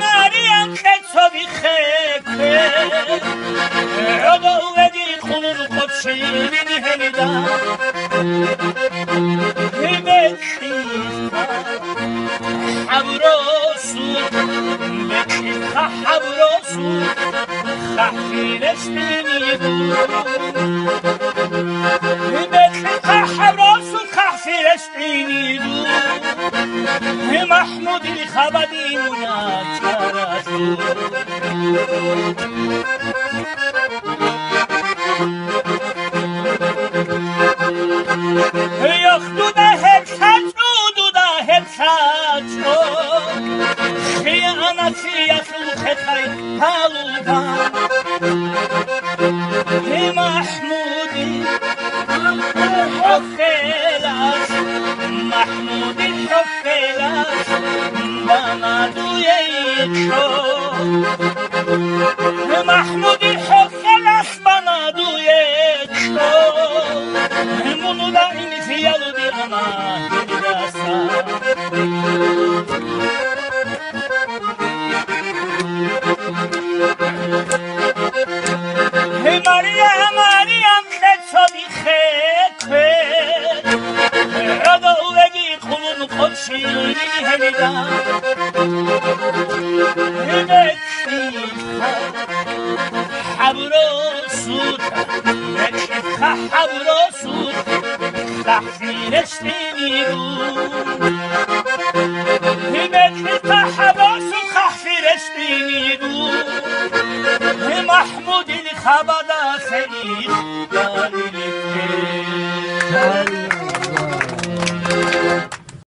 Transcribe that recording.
Mariam Ketsovi Kheke Odo Vedi Khulul Qotsini Helida Hibetsi Habrosu Bekhi Habrosu Khafirestini Hibetsi Habrosu Khafirestini محمود الخبدی مناچرازو یخدو ده هرساچو دو ده هرساچو خیانت یخو خطای پالوبا محمودی حفلاش محمودی حفلاش بنا دوی چو محمودی حفلاش بنا دوی چو منو دا این فیالو دی انا هیداسا Mariam Ketsovi Kheke Odo Vedi Khulul Qotsini Helida Hibetsi Habrosut Bekhi Habrosut Khafirestini Hibetsi Habrosut Khafirestini محمود الخبدا خیلی